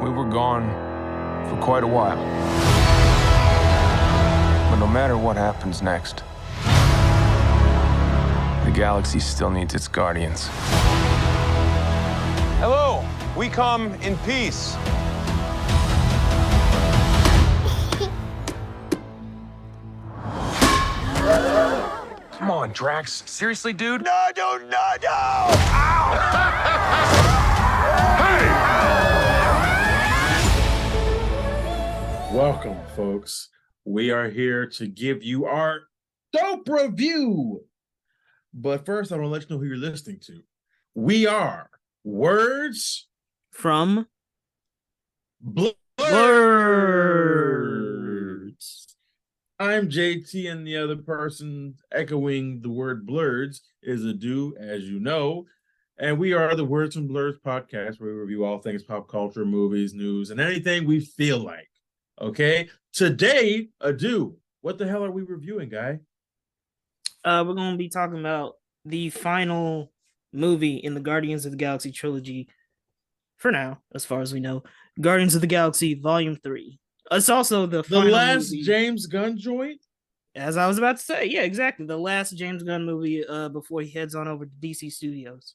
we were gone for quite a while. But no matter what happens next, the galaxy still needs its guardians. Hello, we come in peace. Come on, Drax. Seriously, dude? No! Ow! Welcome, folks. We are here to give you our dope review. But first, I want to let you know who you're listening to. We are Words from Blerds. I'm JT, and the other person echoing the word Blerds is Adu, as you know. And we are the Words from Blerds podcast, where we review all things pop culture, movies, news, and anything we feel like. Okay? Today, Adu, what the hell are we reviewing, guy? we're going to be talking about the final movie in the Guardians of the Galaxy trilogy, for now, as far as we know. Guardians of the Galaxy Volume 3. It's also the final last movie. James Gunn joint? As I was about to say, yeah, exactly. The last James Gunn movie before he heads on over to DC Studios.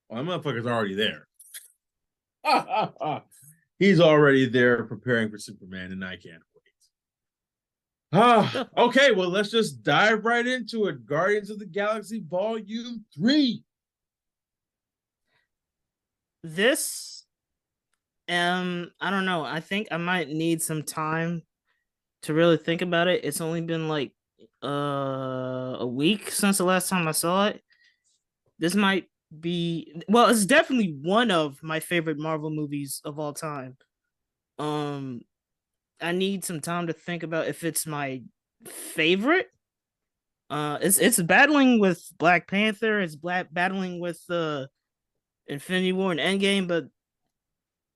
Well, that motherfucker's already there. He's already there preparing for Superman, and I can't wait. Okay, well, let's just dive right into it. Guardians of the Galaxy Volume 3. This, I don't know. I think I might need some time to really think about it. It's only been like a week since the last time I saw it. This might be, well, it's definitely one of my favorite Marvel movies of all time. I need some time to think about if it's my favorite. It's battling with Black Panther. It's battling with Infinity War and Endgame, but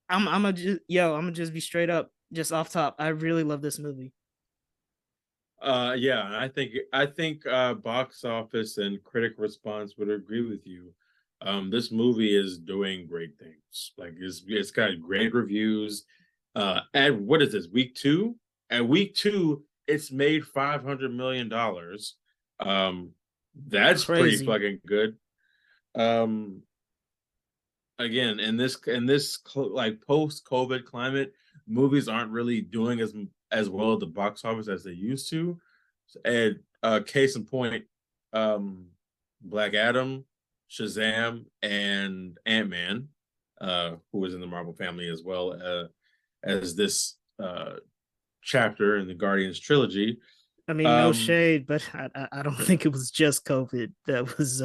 I'm gonna just be straight up, just off top. I really love this movie. Yeah, I think box office and critic response would agree with you. This movie is doing great things. Like it's got great reviews. At what is this, week 2? At week 2, it's made $500 million. That's Crazy. pretty fucking good. Again, in this like post-COVID climate, movies aren't really doing as well at the box office as they used to. And case in point, Black Adam, Shazam, and Ant-Man, who is in the Marvel family as well as this chapter in the Guardians trilogy. I mean, no shade, but I don't think it was just COVID that was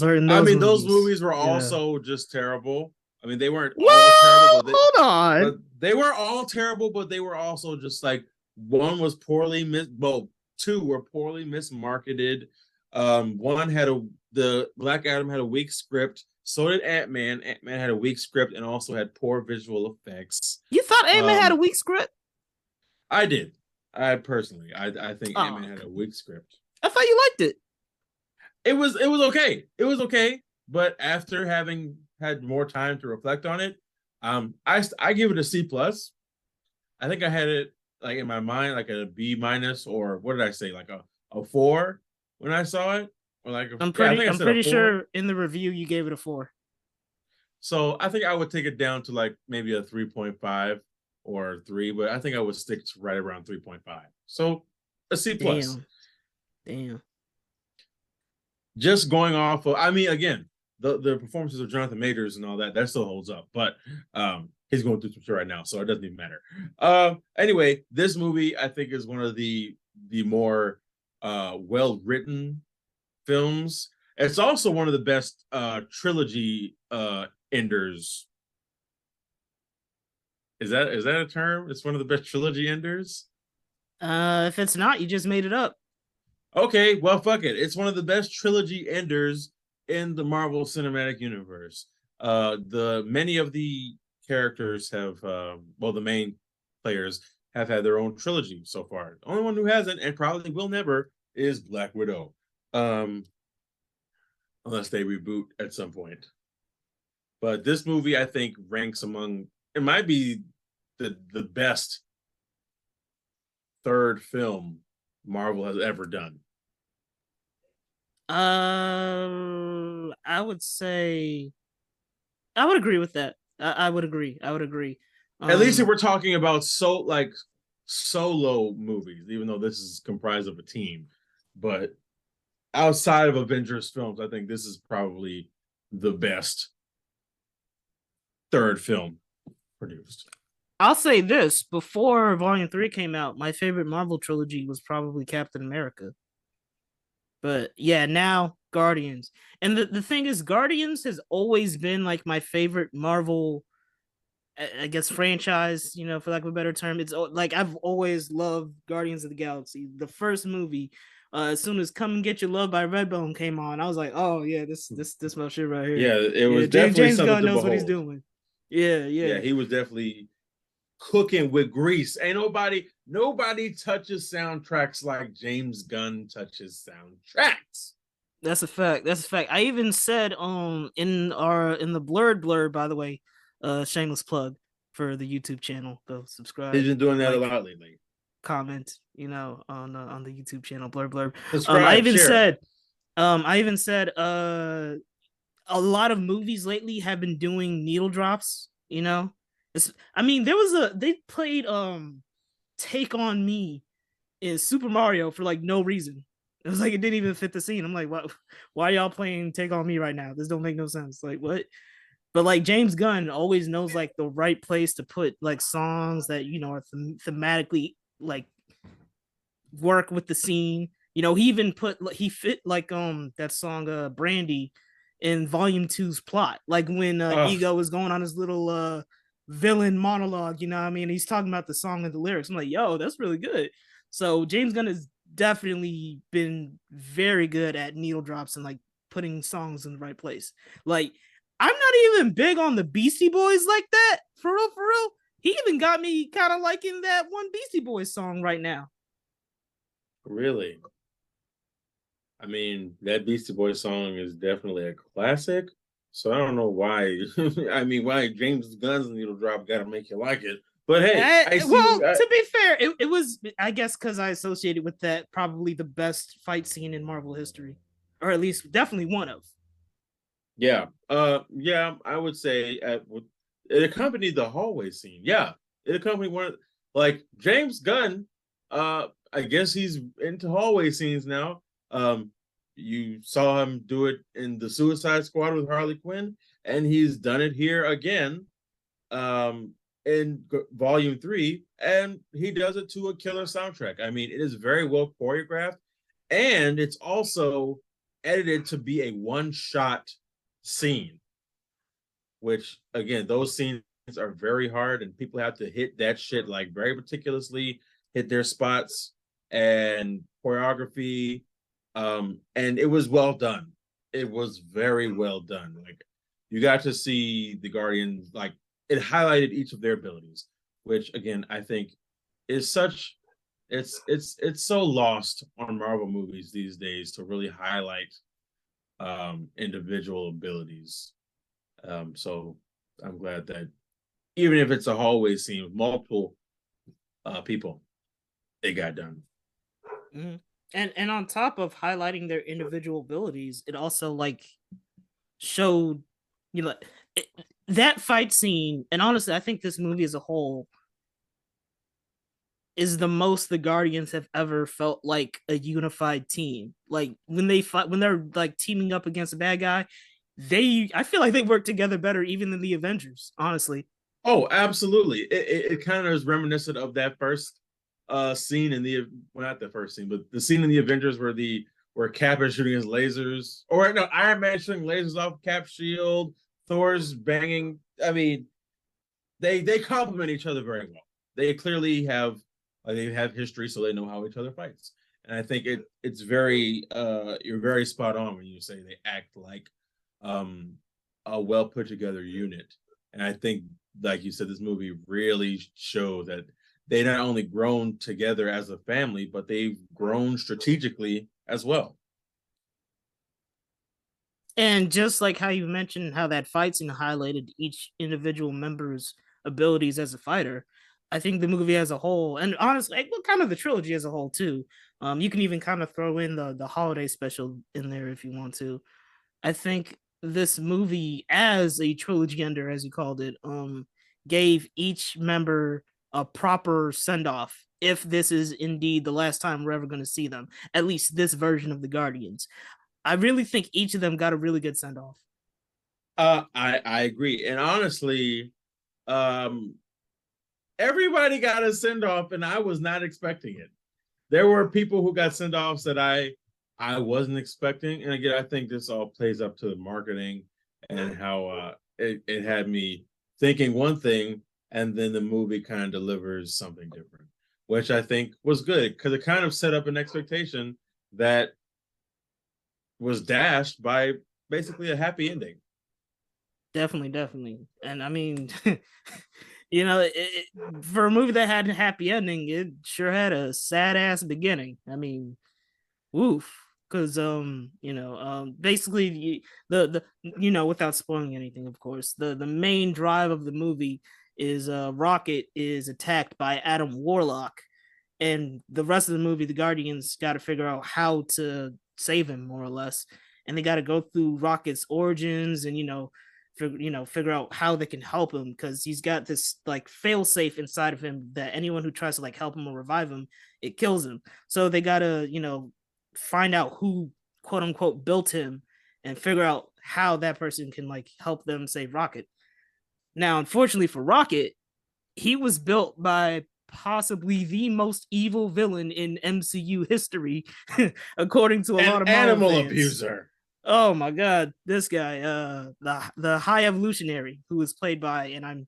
hurting those. I mean, those movies. movies were also just terrible. I mean, they weren't Whoa, all terrible. Hold on. But they were all terrible, but they were also just like, one was two were poorly mismarketed. One had the Black Adam had a weak script. So did Ant-Man. Ant-Man had a weak script and also had poor visual effects. You thought Ant-Man had a weak script? I did. I personally, I think Ant-Man had a weak script. I thought you liked it. It was okay. It was okay, but after having had more time to reflect on it, I give it a C+. I think I had it like in my mind like a B-, or what did I say, like a 4 when I saw it, or like I'm pretty sure in the review you gave it a 4. So I think I would take it down to like maybe a 3.5 or 3, but I think I would stick to right around 3.5. So a C+. Damn. Just going off of, I mean, again, the performances of Jonathan Majors and all that still holds up, but he's going through some shit right now, so it doesn't even matter. Anyway, this movie I think is one of the more well-written films. It's also one of the best trilogy enders. Is that a term? It's one of the best trilogy enders? If it's not, you just made it up. Okay, well, fuck it. It's one of the best trilogy enders in the Marvel Cinematic Universe. Many of the characters have, the main players have had their own trilogy so far. The only one who hasn't, and probably will never, is Black Widow. Unless they reboot at some point. But this movie, I think, ranks among it might be the best third film Marvel has ever done. I would say I would agree with that. I would agree. I would agree. At least if we're talking about solo movies, even though this is comprised of a team. But outside of Avengers films, I think this is probably the best third film produced. I'll say this: before Volume 3 came out, my favorite Marvel trilogy was probably Captain America. But yeah, now Guardians. And the thing is, Guardians has always been like my favorite Marvel, I guess, franchise, for lack of a better term. It's like I've always loved Guardians of the Galaxy. The first movie, as soon as Come and Get Your Love by Redbone came on, I was like, oh yeah, this my shit right here. Yeah, it was definitely James something Gunn to knows what he's behold. doing. Yeah. He was definitely cooking with grease. Ain't nobody touches soundtracks like James Gunn touches soundtracks. That's a fact. I even said in the blurb, by the way, shameless plug for the YouTube channel. Go subscribe. He's been doing that a lot lately. Comment, on the YouTube channel, blurb. Subscribe, I even share. said a lot of movies lately have been doing needle drops, they played Take on Me in Super Mario for like no reason. It was like it didn't even fit the scene. I'm like, why y'all playing Take on Me right now? This don't make no sense. Like, what? But like James Gunn always knows like the right place to put like songs that are thematically like work with the scene. He even fit like that song Brandy in Volume 2's plot. Like when Ego was going on his little villain monologue, what I mean? He's talking about the song and the lyrics. I'm like, yo, that's really good. So James Gunn has definitely been very good at needle drops and like putting songs in the right place. Like, I'm not even big on the Beastie Boys like that. For real. He even got me kind of liking that one Beastie Boys song right now. Really? I mean, that Beastie Boys song is definitely a classic. So I don't know why. Why James Gunn's needle drop got to make you like it. But hey, to be fair, it was, I guess, because I associated with that probably the best fight scene in Marvel history, or at least definitely one of. Yeah. I would say it accompanied the hallway scene. Yeah, it accompanied one. Like James Gunn, I guess he's into hallway scenes now. You saw him do it in the Suicide Squad with Harley Quinn, and he's done it here again, in Volume 3, and he does it to a killer soundtrack. I mean, it is very well choreographed, and it's also edited to be a one-shot scene, which again, those scenes are very hard, and people have to hit that shit like very meticulously, hit their spots and choreography. And it was well done. It was very well done. Like, you got to see the Guardians, like, it highlighted each of their abilities, which again, I think is such, it's so lost on Marvel movies these days to really highlight individual abilities. So I'm glad that even if it's a hallway scene with multiple people, it got done. Mm-hmm. And on top of highlighting their individual abilities, it also like showed, that fight scene. And honestly, I think this movie as a whole is the most the Guardians have ever felt like a unified team. Like when they fight, when they're like teaming up against a bad guy, I feel like they work together better even than the Avengers, honestly. Oh, absolutely. It kind of is reminiscent of that first scene in not the first scene, but the scene in the Avengers where Cap is shooting his lasers, or no, Iron Man shooting lasers off Cap's shield, Thor's banging. I mean, they complement each other very well. They clearly have history, so they know how each other fights. And I think it's very you're very spot on when you say they act like a well put together unit. And I think, like you said, this movie really showed that they not only grown together as a family, but they've grown strategically as well. And just like how you mentioned how that fight scene highlighted each individual member's abilities as a fighter. I think the movie as a whole, and honestly, well, kind of the trilogy as a whole too. You can even kind of throw in the holiday special in there if you want to. I think this movie, as a trilogy ender, as you called it, gave each member a proper send off. If this is indeed the last time we're ever going to see them, at least this version of the Guardians, I really think each of them got a really good send off. I agree, and honestly, everybody got a send off, and I was not expecting it. There were people who got send offs that I wasn't expecting, and again, I think this all plays up to the marketing and how it had me thinking one thing, and then the movie kind of delivers something different, which I think was good because it kind of set up an expectation that was dashed by basically a happy ending. Definitely. And I mean, for a movie that had a happy ending, it sure had a sad ass beginning. I mean, woof. Because basically the without spoiling anything, of course, the main drive of the movie is Rocket is attacked by Adam Warlock, and the rest of the movie, the Guardians got to figure out how to save him, more or less, and they got to go through Rocket's origins and figure out how they can help him because he's got this like fail safe inside of him that anyone who tries to like help him or revive him, it kills him. So they gotta find out who quote unquote built him and figure out how that person can like help them save Rocket. Now, unfortunately for Rocket, he was built by possibly the most evil villain in MCU history, according to a lot of animal fans. Abuser. Oh my god, this guy, the High Evolutionary, who was played by, and I'm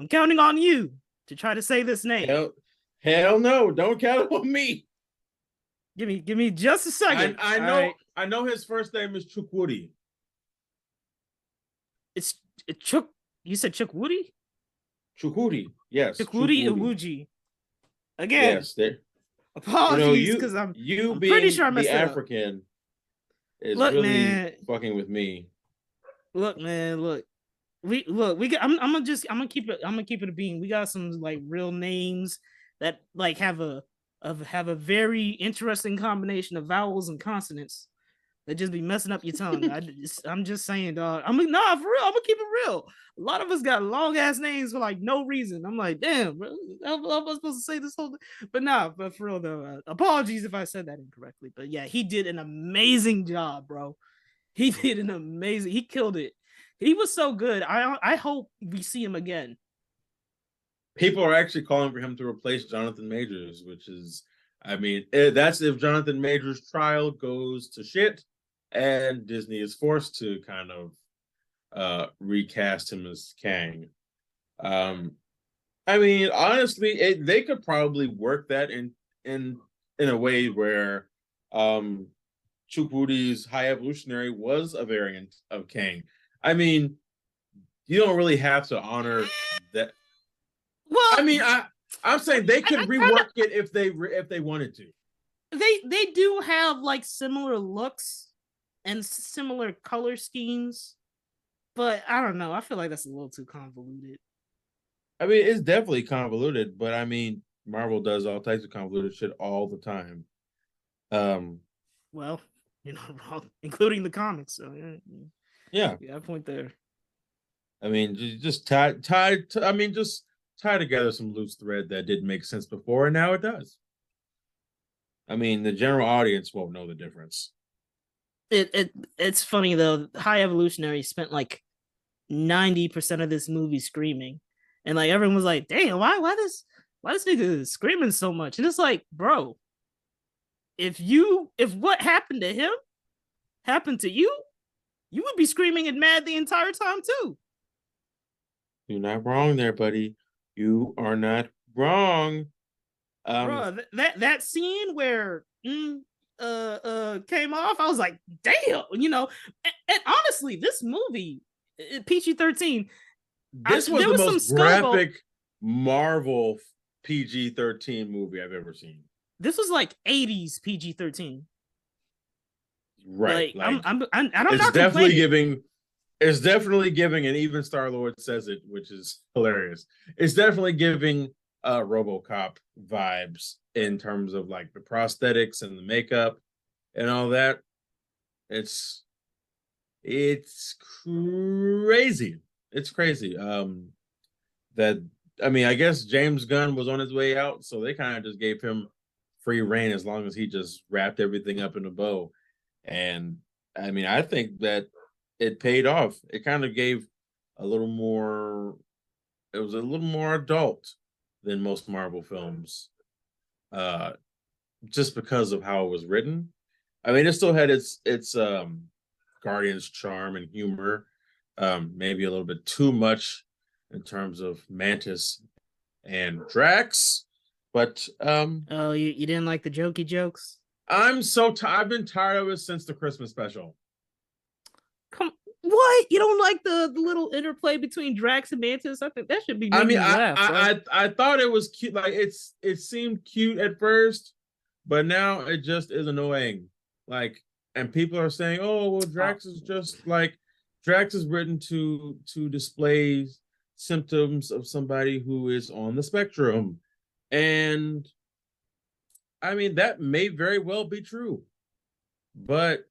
counting on you to try to say this name. Hell no, don't count on me. Give me just a second. I know his first name is Chukwudi. It's Chuk. You said Chukwudi? Chukwudi, yes. Chukwudi Iwuji. Again, yes, there. Apologies, because I'm pretty sure I messed the up. African is really fucking with me. Look, man, look. We got. I'm gonna keep it a bean. We got some like real names that like have a very interesting combination of vowels and consonants that just be messing up your tongue. I'm just saying, dog. For real. I'm gonna keep it real. A lot of us got long ass names for like no reason. I'm like, damn, bro, how am I supposed to say this whole thing? But for real though, apologies if I said that incorrectly. But yeah, he did an amazing job, bro. He killed it. He was so good. I hope we see him again. People are actually calling for him to replace Jonathan Majors, which is, I mean, that's if Jonathan Majors' trial goes to shit and Disney is forced to kind of recast him as Kang. I mean, honestly, they could probably work that in a way where Chukwudi's High Evolutionary was a variant of Kang. I mean, you don't really have to honor that. Well, I mean, I'm saying they could rework it if they wanted to. They do have like similar looks and similar color schemes, but I don't know. I feel like that's a little too convoluted. I mean, it's definitely convoluted, but I mean, Marvel does all types of convoluted shit all the time. Well, including the comics. So yeah, point there. I mean, just tie together some loose thread that didn't make sense before, and now it does. I mean, the general audience won't know the difference. It's funny though. High Evolutionary spent like 90% of this movie screaming, and like everyone was like, "Damn, why this nigga screaming so much?" And it's like, bro, if what happened to him happened to you, you would be screaming and mad the entire time too. You're not wrong there, buddy. You are not wrong. Bro, that scene where came off, I was like, damn, and honestly, this movie, PG-13, this was the most graphic Marvel PG-13 movie I've ever seen. This was like 80s PG-13. Right. Like, I don't it's definitely giving It's definitely giving, and even Star-Lord says it, which is hilarious. It's definitely giving RoboCop vibes in terms of like the prosthetics and the makeup and all that. It's crazy. It's crazy. That I mean, I guess James Gunn was on his way out, so they kind of just gave him free reign as long as he just wrapped everything up in a bow. And I mean, I think that it paid off. It kind of gave a little more. It was a little more adult than most Marvel films, uh, just because of how it was written. I mean, it still had its Guardian's charm and humor, maybe a little bit too much in terms of Mantis and Drax, but Oh, you didn't like the jokey jokes? I've been tired of it since the Christmas special. Come, what? You don't like the little interplay between Drax and Mantis? I think that should be I making mean, you laugh. I thought it was cute. Like it seemed cute at first, but now it just is annoying. Like, and people are saying, "Oh, well, Drax is just like Drax is written to display symptoms of somebody who is on the spectrum," and I mean that may very well be true, but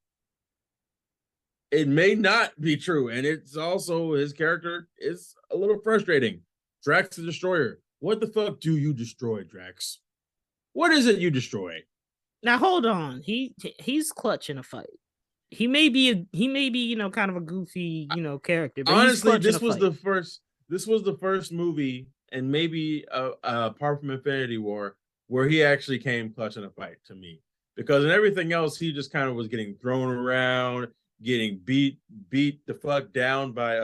it may not be true, and it's also his character is a little frustrating. Drax the Destroyer. What the fuck do you destroy, Drax? What is it you destroy? Now hold on. He's clutch in a fight. He may be kind of a goofy character, but he's Honestly, clutch in a fight. This was the first movie, and maybe apart from Infinity War, where he actually came clutch in a fight to me. Because in everything else, he just kind of was getting thrown around, getting beat the fuck down by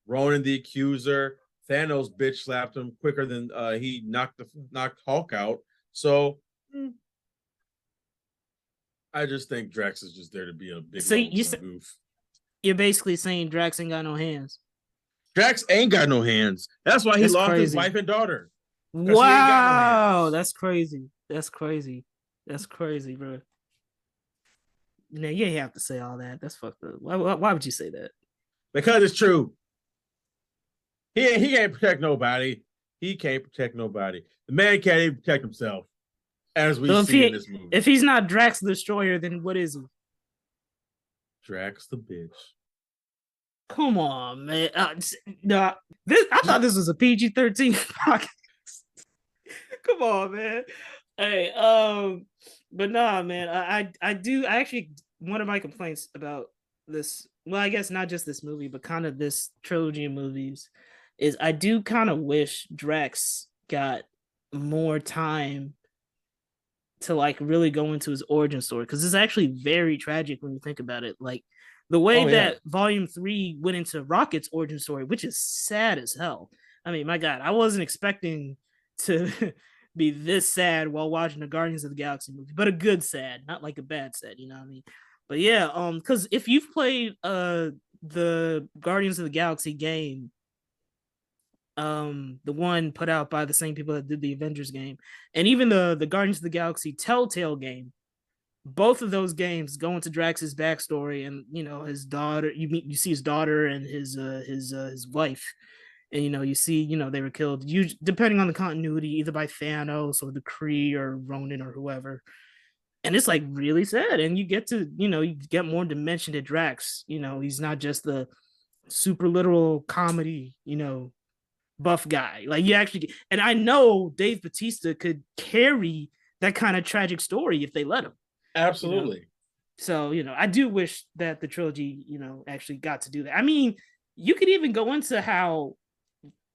Ronan the Accuser. Thanos bitch slapped him quicker than he knocked Hulk out. So I just think Drax is just there to be a big So goof. you're basically saying Drax ain't got no hands. Drax ain't got no hands. That's why he That's lost his crazy. wife and daughter. Wow, that's crazy. That's crazy. That's crazy, bro. No, you ain't have to say all that. That's fucked up. Why would you say that? Because it's true. He can't protect nobody. He can't protect nobody. The man can't even protect himself, as we see in this movie. If he's not Drax the Destroyer, then what is he? Drax the bitch. Come on, man. I thought this was a PG-13 podcast. Come on, man. Hey, but nah, man. I actually, one of my complaints about this, well, I guess not just this movie, but kind of this trilogy of movies, is I do kind of wish Drax got more time to like really go into his origin story, because it's actually very tragic when you think about it. Like the way that Volume 3 went into Rocket's origin story, which is sad as hell. I mean, my God, I wasn't expecting to be this sad while watching the Guardians of the Galaxy movie, but a good sad, not like a bad sad, you know what I mean? But yeah, because if you've played the Guardians of the Galaxy game, the one put out by the same people that did the Avengers game, and even the Guardians of the Galaxy Telltale game, both of those games go into Drax's backstory, and his daughter. You see his daughter and his wife, and you see they were killed. You depending on the continuity, either by Thanos or the Kree or Ronan or whoever. And it's like really sad, and you get to you get more dimension to Drax. He's not just the super literal comedy buff guy. Like you actually, and I know Dave Bautista could carry that kind of tragic story if they let him. Absolutely. So, I do wish that the trilogy, actually got to do that. I mean, you could even go into how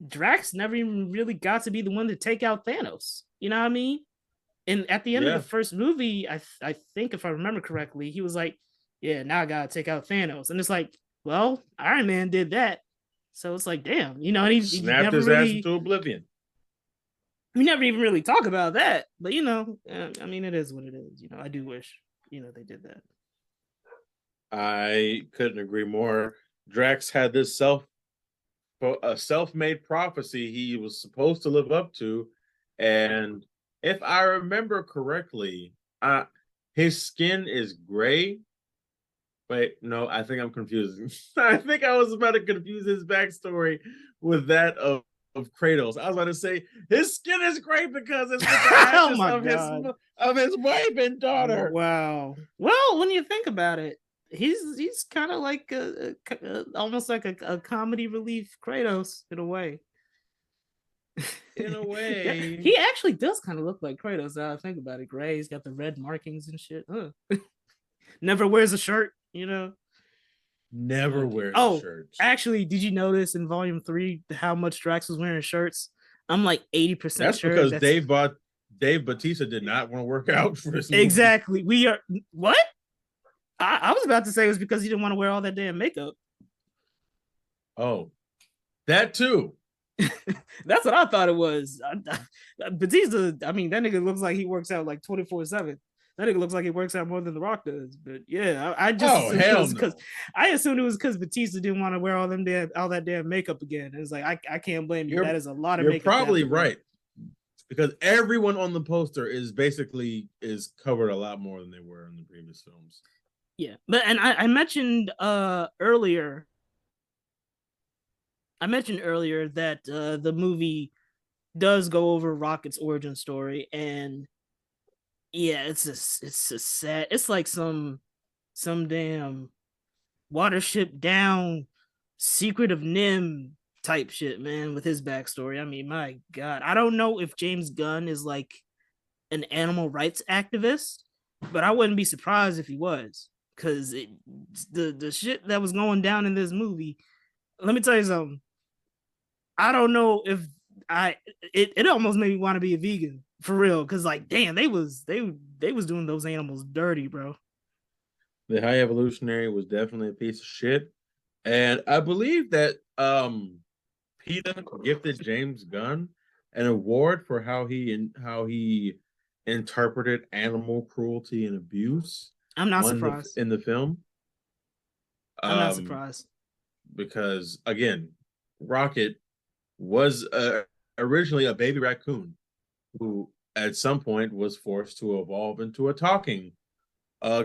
Drax never even really got to be the one to take out Thanos. You know what I mean? And at the end of the first movie, I think if I remember correctly, he was like, yeah, now I gotta take out Thanos. And it's like, well, Iron Man did that. So it's like, damn, and he snapped his ass into oblivion. We never even really talk about that, but I mean, it is what it is. I do wish they did that. I couldn't agree more. Drax had this self-made prophecy he was supposed to live up to, and if I remember correctly, his skin is gray, Wait, no, I think I'm confusing. I think I was about to confuse his backstory with that of Kratos. I was about to say his skin is great because it's with the Oh ashes my of god! his wife and daughter. Wow. Well, when you think about it, he's kind of like almost like a comedy relief Kratos in a way. In a Yeah, way, he actually does kind of look like Kratos. Now I think about it, gray. He's got the red markings and shit. Never wears a shirt, you know. never wears a Oh, shirt. actually, did you notice in Volume 3 how much Drax was wearing shirts? I'm like 80% That's sure because that's Dave Bautista did not want to work out for this movie. exactly. We are what? I was about to say it was because he didn't want to wear all that damn makeup. Oh, that too. That's what I thought it was. Batista, I mean, that nigga looks like he works out like 24/7. That nigga looks like he works out more than The Rock does. But yeah, I just Oh, assumed it hell was because no. I assumed it was because Batista didn't want to wear all that damn makeup again. It's like I can't blame you. You're That is a lot of you're makeup to have probably to wear. right because everyone on the poster is basically is covered a lot more than they were in the previous films. Yeah, but and I mentioned earlier. I mentioned earlier that the movie does go over Rocket's origin story, and yeah, it's a sad. It's like some damn Watership Down, Secret of Nim type shit, man. With his backstory, I mean, my God, I don't know if James Gunn is like an animal rights activist, but I wouldn't be surprised if he was, because the shit that was going down in this movie. Let me tell you something. I don't know if I it almost made me want to be a vegan for real, because like damn, they was doing those animals dirty, bro. The High Evolutionary was definitely a piece of shit, and I believe that PETA gifted James Gunn an award for how he interpreted animal cruelty and abuse I'm not on the surprised. in the film. I'm not Um, surprised. because again, Rocket was originally a baby raccoon who at some point was forced to evolve into a talking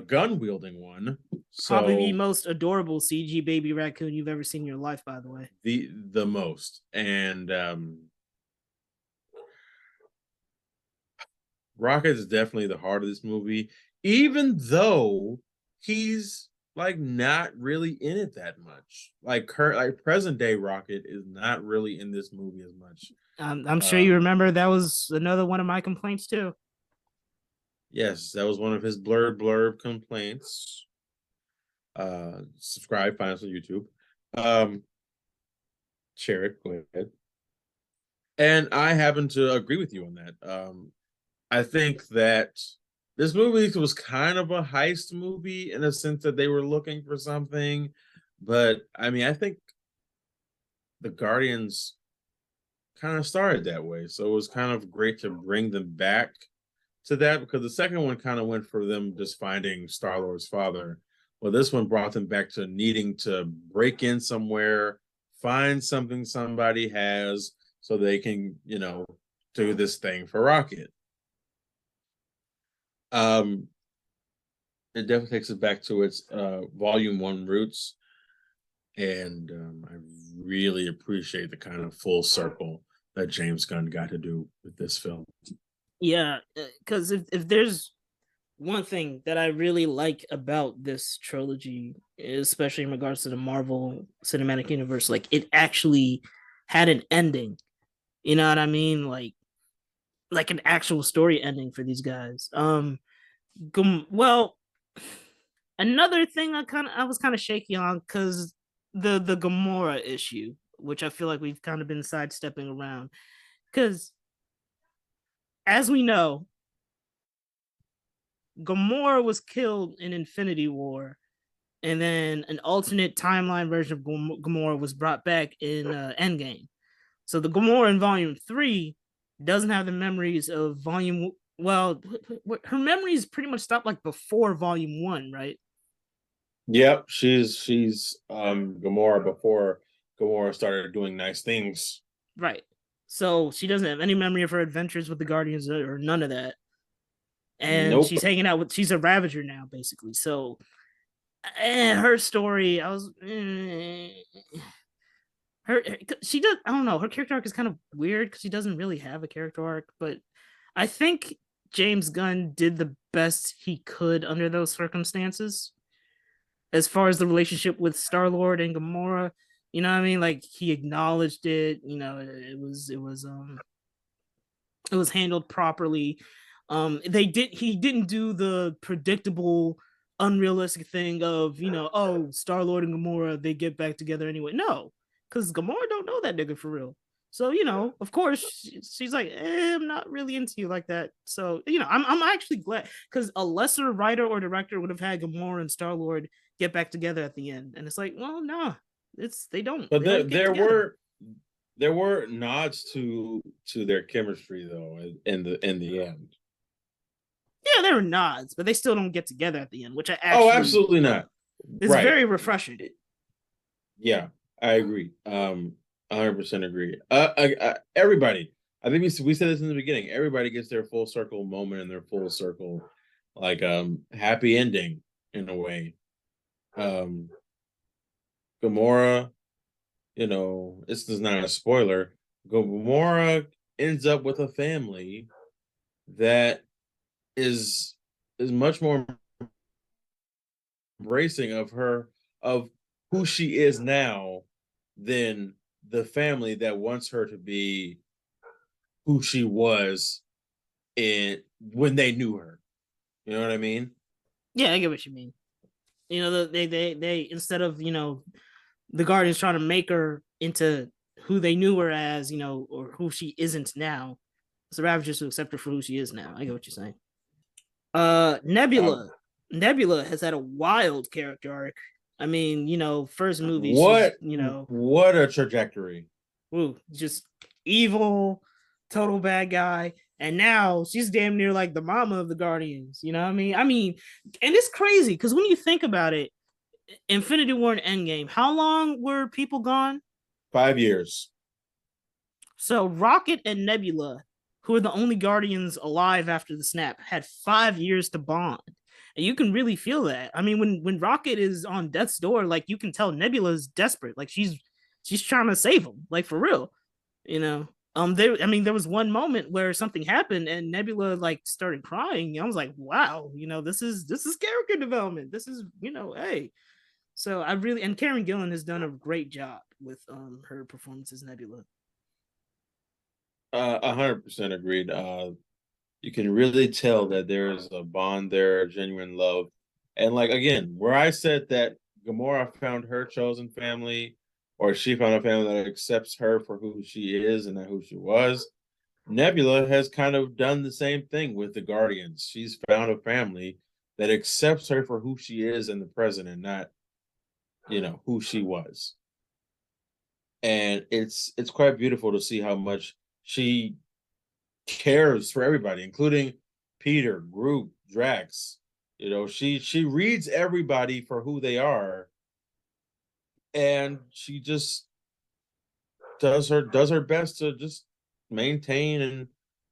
gun wielding one. Probably the So most adorable CG baby raccoon you've ever seen in your life, by the way. the most. And Rocket is definitely the heart of this movie, even though he's like not really in it that much. Like present day Rocket is not really in this movie as much. I'm sure you remember that was another one of my complaints too. Yes, that was one of his blurb complaints. Subscribe, find us on YouTube. Share it, go ahead. And I happen to agree with you on that. I think that this movie was kind of a heist movie in a sense that they were looking for something. But I mean, I think the Guardians kind of started that way. So it was kind of great to bring them back to that because the second one kind of went for them just finding Star-Lord's father. Well, this one brought them back to needing to break in somewhere, find something somebody has so they can, do this thing for Rocket. It definitely takes it back to its volume one roots. And I really appreciate the kind of full circle that James Gunn got to do with this film. Yeah, because if there's one thing that I really like about this trilogy, especially in regards to the Marvel Cinematic Universe, like it actually had an ending. You know what I mean? Like an actual story ending for these guys. Well, another thing I was kind of shaky on because the Gamora issue, which I feel like we've kind of been sidestepping around, because as we know, Gamora was killed in Infinity War, and then an alternate timeline version of Gamora was brought back in Endgame. So the Gamora in Volume 3 doesn't have the memories of Volume. Well, her memories pretty much stopped like before Volume 1, right? Yep, she's Gamora before Gamora started doing nice things. Right. So she doesn't have any memory of her adventures with the Guardians or none of that. And Nope. she's hanging out with she's a Ravager now, basically. So And her story, I was her she does I don't know, her character arc is kind of weird because she doesn't really have a character arc, but I think James Gunn did the best he could under those circumstances as far as the relationship with Star Lord and Gamora. You know what I mean? Like he acknowledged it. You know, it was handled properly. He didn't do the predictable, unrealistic thing of oh, Star Lord and Gamora they get back together anyway. No, because Gamora don't know that nigga for real. So of course she's like, I'm not really into you like that. So I'm actually glad because a lesser writer or director would have had Gamora and Star Lord get back together at the end, and it's like, well, nah, they don't. But They there were nods to their chemistry though in the end. Yeah, there were nods, but they still don't get together at the end, which I actually absolutely not. It's very refreshing. Yeah, I agree. 100% agree. Everybody, I think we said this in the beginning. Everybody gets their full circle moment and their full circle, like happy ending in a way. Gamora, this is not a spoiler. Gamora ends up with a family that is much more embracing of who she is now than the family that wants her to be who she was when they knew her. You know what I mean? Yeah, I get what you mean. They instead of the Guardians trying to make her into who they knew her as, or who she isn't now. It's the Ravagers who accept her for who she is now. I get what you're saying. Nebula. Nebula has had a wild character arc. I mean, first movie, what a trajectory. Just evil, total bad guy. And now she's damn near like the mama of the Guardians. You know what I mean? And it's crazy because when you think about it, Infinity War and Endgame, how long were people gone? 5 years. So Rocket and Nebula, who are the only Guardians alive after the snap, had 5 years to bond. And you can really feel that. I mean, when Rocket is on death's door, like you can tell Nebula's desperate. Like she's trying to save him, like for real. There was one moment where something happened and Nebula like started crying. I was like, wow, this is character development. This is, hey. So and Karen Gillan has done a great job with her performance as Nebula. 100% agreed. You can really tell that there's a bond there, genuine love. And like, again, where I said that Gamora found her chosen family, or she found a family that accepts her for who she is and not who she was, Nebula has kind of done the same thing with the Guardians. She's found a family that accepts her for who she is in the present and not, who she was. And it's quite beautiful to see how much she cares for everybody, including Peter, Groot, Drax. She reads everybody for who they are, and she just does her best to just maintain and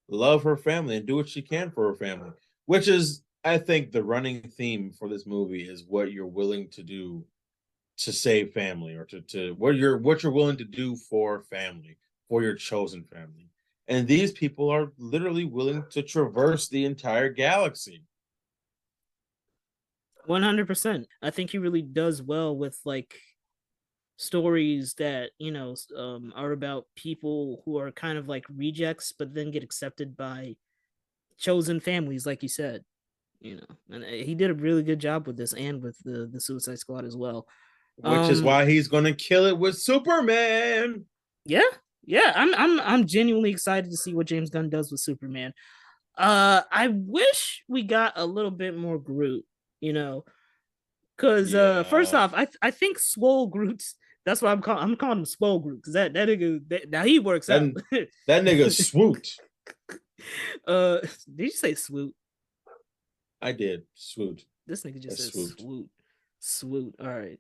love her family and do what she can for her family, which is, I think, the running theme for this movie is what you're willing to do to save family, or to what you're willing to do for family, for your chosen family. And these people are literally willing to traverse the entire galaxy. 100%. I think he really does well with like stories that are about people who are kind of like rejects, but then get accepted by chosen families, like you said. And he did a really good job with this and with the Suicide Squad as well. Which is why he's gonna kill it with Superman. Yeah. I'm genuinely excited to see what James Gunn does with Superman. I wish we got a little bit more Groot, because first off, I think Swole Groot's. That's why I'm calling him Swole Groot, because that nigga now he works out. That nigga swoot. Did you say swoot? I did. Swoot. This nigga just said swoot. All right.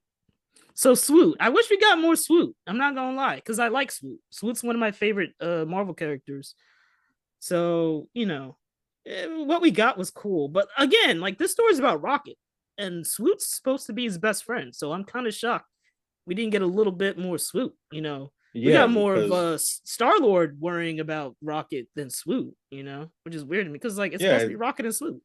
So Swoot, I wish we got more Swoot. I'm not gonna lie, because I like Swoot. Swoot's one of my favorite Marvel characters. So what we got was cool, but again, like this story's about Rocket. and Swoop's supposed to be his best friend. So I'm kind of shocked we didn't get a little bit more Swoop. We Yeah, got more of because Star-Lord worrying about Rocket than Swoop. Which is weird to me because like it's supposed to be Rocket and Swoop.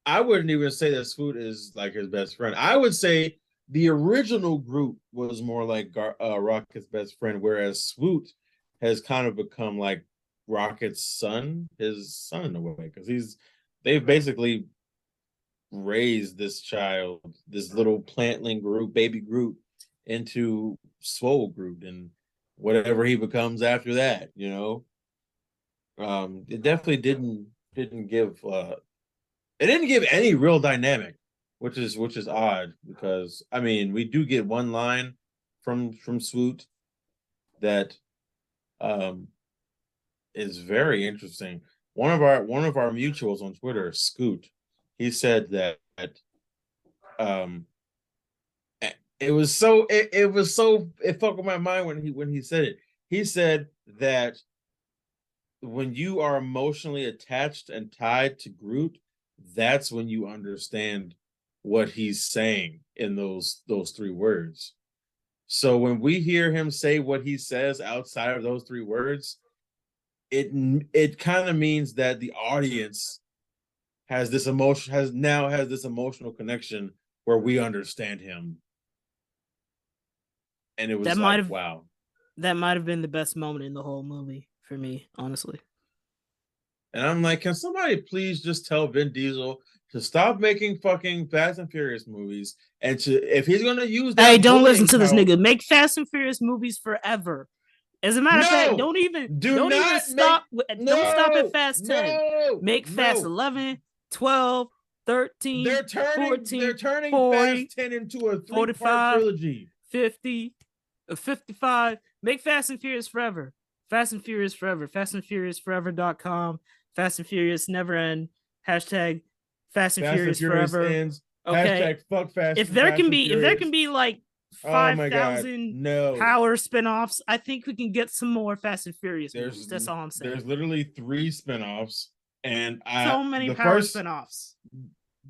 I wouldn't even say that Swoot is like his best friend. I would say the original group was more like Rocket's best friend, whereas Swoot has kind of become like Rocket's son, his son in a way, because they've basically raised this child, this little plantling group, baby Groot, into Swole Groot and whatever he becomes after that. It definitely didn't give it didn't give any real dynamic, which is odd because I mean we do get one line from Swoot that is very interesting. One of our mutuals on Twitter, Scoot, he said that um it fucked with my mind when he said it. He said that when you are emotionally attached and tied to Groot, that's when you understand what he's saying in those three words. So when we hear him say what he says outside of those three words, it kind of means that the audience has this emotional connection where we understand him. And it was wow. That might have been the best moment in the whole movie for me, honestly. And I'm like, can somebody please just tell Vin Diesel to stop making fucking Fast and Furious movies and if he's gonna use that. Hey, don't listen to this nigga. Make Fast and Furious movies forever. As a matter of fact, don't even stop. Don't stop at Fast 10. Make Fast 11, 12, 13, they're turning 40, Fast 10 into a 45 trilogy. 50, 55. Make Fast and Furious forever. Fast and Furious forever. FastandFuriousForever.com. Fast and Furious never end. Hashtag Fast and Furious forever. Ends. Okay. Hashtag fuck Fast. If there can be like 5,000 power spinoffs, I think we can get some more Fast and Furious movies. That's all I'm saying. There's literally 3 spinoffs, and so many power spinoffs.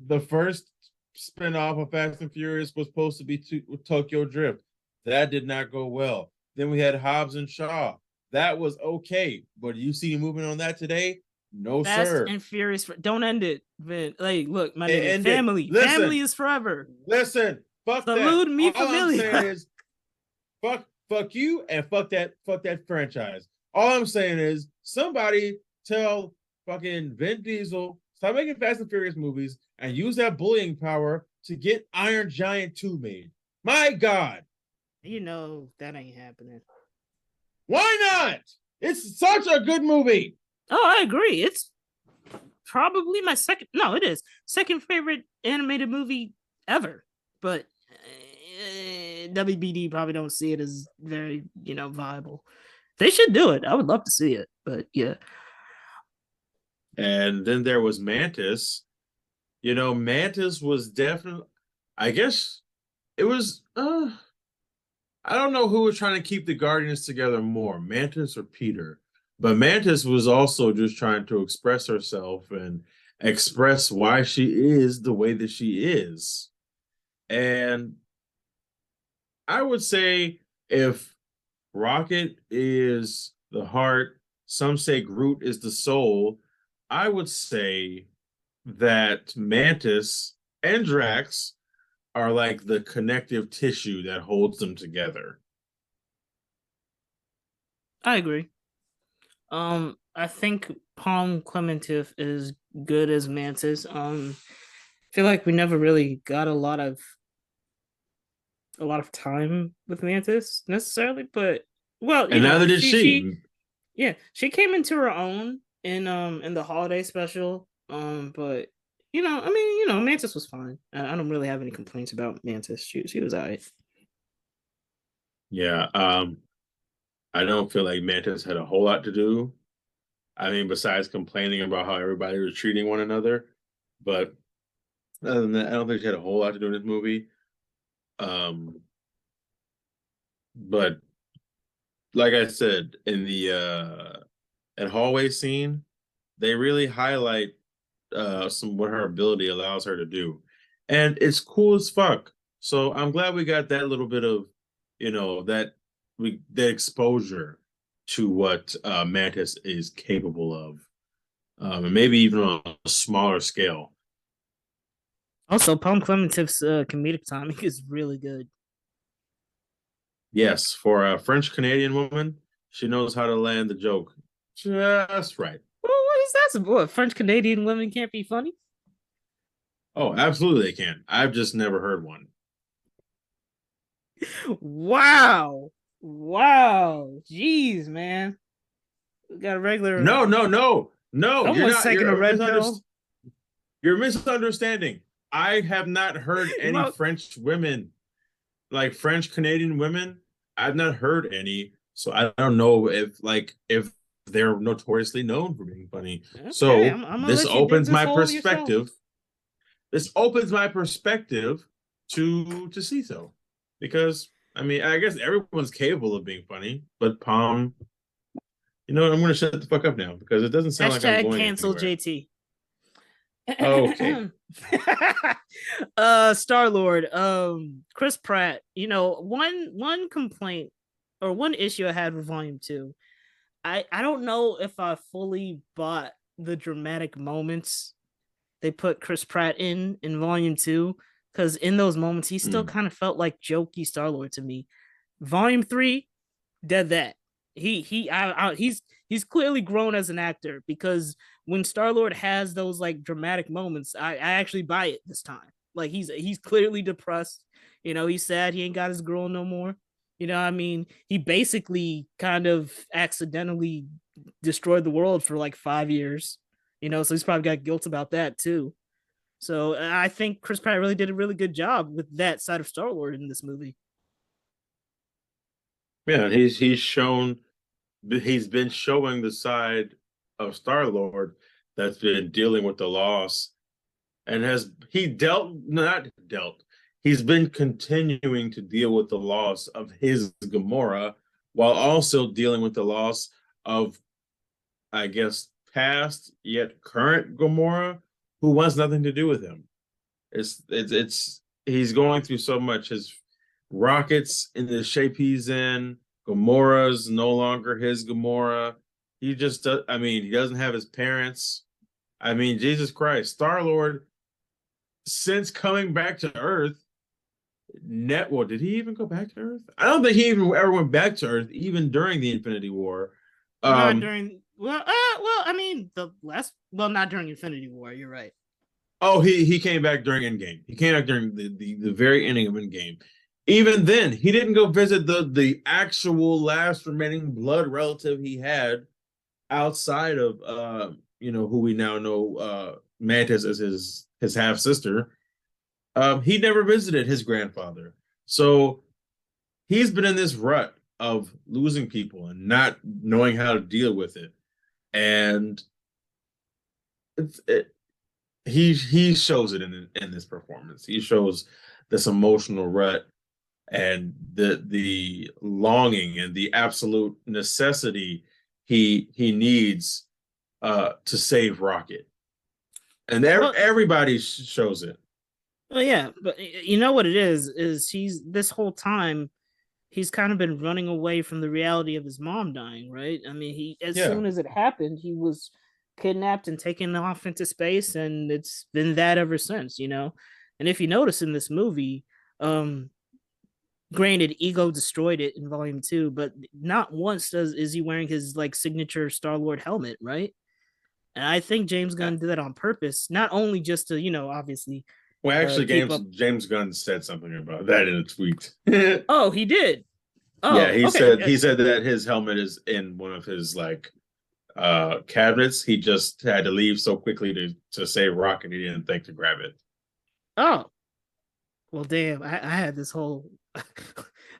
The first spinoff of Fast and Furious was supposed to be Tokyo Drift. That did not go well. Then we had Hobbs and Shaw. That was okay, but you see moving on that today? No, Fast sir. and Furious. Don't end it, Vin. Like, look, my nigga, family. Family is forever. Listen, fuck Salute that. me, All familia. I'm saying is, fuck you, and fuck that franchise. All I'm saying is, somebody tell fucking Vin Diesel stop making Fast and Furious movies and use that bullying power to get Iron Giant 2 made. My God. That ain't happening. Why not? It's such a good movie. Oh, I agree. It's probably my second favorite animated movie ever. But WBD probably don't see it as very, viable. They should do it. I would love to see it, but yeah. And then there was Mantis. Mantis was definitely, I guess it was, I don't know who was trying to keep the Guardians together more, Mantis or Peter. But Mantis was also just trying to express herself and express why she is the way that she is. And I would say if Rocket is the heart, some say Groot is the soul, I would say that Mantis and Drax are like the connective tissue that holds them together. I agree. I think Palm Clementif is good as Mantis. I feel like we never really got a lot of time with Mantis necessarily, but and neither did she. She came into her own in the holiday special. But Mantis was fine. I don't really have any complaints about Mantis. She was alright. Yeah, I don't feel like Mantis had a whole lot to do. I mean, besides complaining about how everybody was treating one another, but other than that, I don't think she had a whole lot to do in this movie. But like I said, in the at hallway scene, they really highlight what her ability allows her to do. and it's cool as fuck. So I'm glad we got that little bit of, the exposure to what Mantis is capable of, and maybe even on a smaller scale. Also, Palm Clementive's comedic timing is really good. Yes, for a French Canadian woman, she knows how to land the joke just right. Well, what is that? What, French Canadian women can't be funny? Oh, absolutely they can. I've just never heard one. Wow. Jeez, man. We got a regular. No. Someone's taking a red pill. You're misunderstanding. I have not heard any French women, like French Canadian women. I've not heard any, so I don't know if they're notoriously known for being funny. Okay, so I'm this opens my perspective. This opens my perspective to see so, because I mean, I guess everyone's capable of being funny, but Palm, I'm going to shut the fuck up now because it doesn't sound like I'm going cancel anywhere. JT. Okay. Star-Lord, Chris Pratt, one complaint or one issue I had with Volume 2. I don't know if I fully bought the dramatic moments they put Chris Pratt in Volume 2, because in those moments he still kind of felt like jokey Star-Lord to me. Volume 3, dead that. He's clearly grown as an actor, because when Star-Lord has those like dramatic moments, I actually buy it this time. Like he's clearly depressed. He's sad he ain't got his girl no more. I mean, he basically kind of accidentally destroyed the world for like 5 years. So he's probably got guilt about that too. So I think Chris Pratt really did a really good job with that side of Star-Lord in this movie. Yeah, he's been showing the side of Star-Lord that's been dealing with the loss, and he's been continuing to deal with the loss of his Gamora while also dealing with the loss of, I guess, past yet current Gamora, who wants nothing to do with him. He's going through so much. His Rocket's in the shape he's in. Gamora's no longer his Gamora. He just does, he doesn't have his parents. I mean, Jesus Christ, Star-Lord, since coming back to Earth, did he even go back to Earth? I don't think he even ever went back to Earth, even during the Infinity War. Not during not during Infinity War. You're right. Oh, he came back during Endgame. He came back during the very ending of Endgame. Even then, he didn't go visit the actual last remaining blood relative he had outside of who we now know Mantis as his half sister. He never visited his grandfather. So he's been in this rut of losing people and not knowing how to deal with it. And he shows it in this performance. He shows this emotional rut and the longing and the absolute necessity he needs to save Rocket. And everybody shows it. Well, yeah, but you know what it is he's this whole time he's kind of been running away from the reality of his mom dying, right? I mean, soon as it happened, he was kidnapped and taken off into space, and it's been that ever since, And if you notice in this movie, granted, Ego destroyed it in Volume 2, but not once is he wearing his like signature Star-Lord helmet, right? And I think James Gunn did that on purpose, not only just to, obviously. Well, actually, James Gunn said something about that in a tweet. Oh, he did. Oh, yeah, he said that his helmet is in one of his cabinets. He just had to leave so quickly to save Rocket. He didn't think to grab it. Oh, well, damn! I had this whole,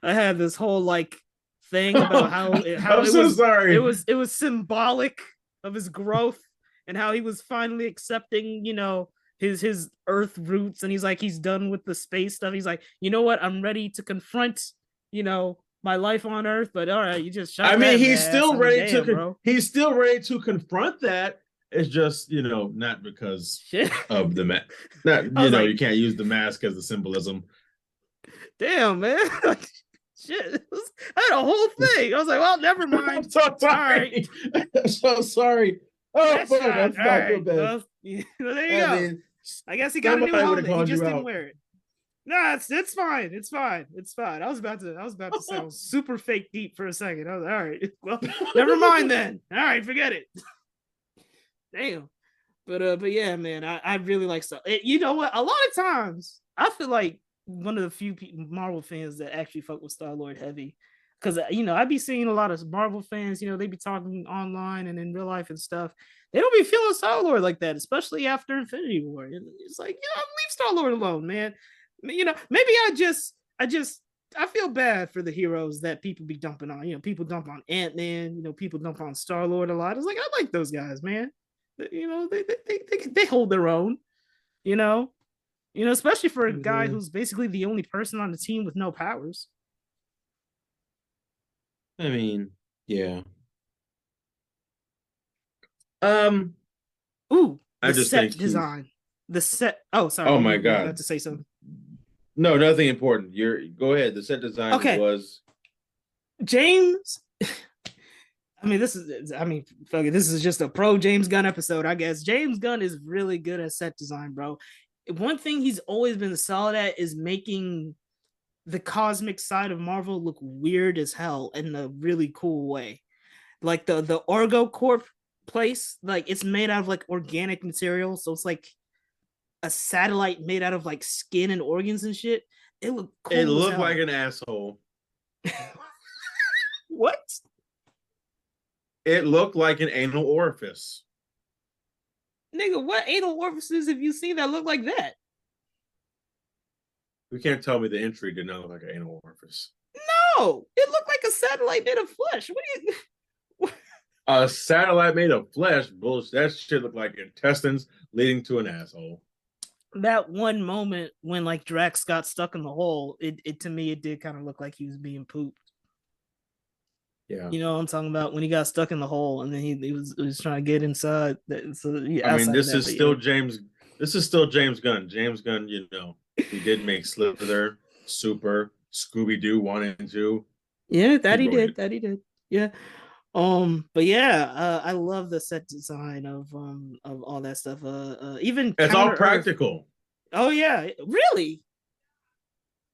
like thing about how I'm so sorry. It was symbolic of his growth and how he was finally accepting, his Earth roots, and he's done with the space stuff. He's like, you know what? I'm ready to confront, my life on Earth. But all right, you just shot. He's still ready to confront that It's just, not because Shit. of the mask. Not, like, you can't use the mask as the symbolism. Damn, man. Shit. I had a whole thing. I was like, well, never mind. I'm so sorry. All right. I'm so sorry. Oh, fuck. I feel bad. Well, there you go. mean, I guess he got a new somebody would've helmet. He called just you didn't out. wear it. No, it's fine. It's fine. It's fine. I was about to sound super fake deep for a second. I was all right. Well, never mind then. All right, forget it. Damn. But yeah, man, I really like stuff. You know what? A lot of times I feel like one of the few Marvel fans that actually fuck with Star-Lord heavy. Because I be seeing a lot of Marvel fans, they be talking online and in real life and stuff. They don't be feeling Star-Lord like that, especially after Infinity War. It's like, leave Star-Lord alone, man. Maybe I feel bad for the heroes that people be dumping on. People dump on Ant-Man, people dump on Star-Lord a lot. It's like, I like those guys, man. They hold their own, especially for a guy who's basically the only person on the team with no powers. I mean, yeah. Ooh, I just set think design. The set. Oh, sorry. Oh my You God. have to say something. No, nothing important. Go ahead. The set design was James. This is just a pro James Gunn episode, I guess. James Gunn is really good at set design, bro. One thing he's always been solid at is making the cosmic side of Marvel look weird as hell in a really cool way. Like the Orgo Corp place, like it's made out of like organic material, so it's like a satellite made out of like skin and organs and shit. It looked cool. It looked like an asshole. What? It looked like an anal orifice. Nigga, what anal orifices have you seen that look like that? You can't tell me the entry did not look like an anal orifice. No, it looked like a satellite made of flesh. What do you? A satellite made of flesh? Bullshit. That shit looked like intestines leading to an asshole. That one moment when like Drax got stuck in the hole, it to me it did kind of look like he was being pooped. Yeah. You know what I'm talking about? When he got stuck in the hole and then he was trying to get inside. So yeah, I mean, this is still James Gunn. James Gunn, he did make Slither, Super, Scooby-Doo 1 and 2. Yeah, that he did. Yeah. But yeah, I love the set design of all that stuff. Even it's all practical. Oh yeah, really?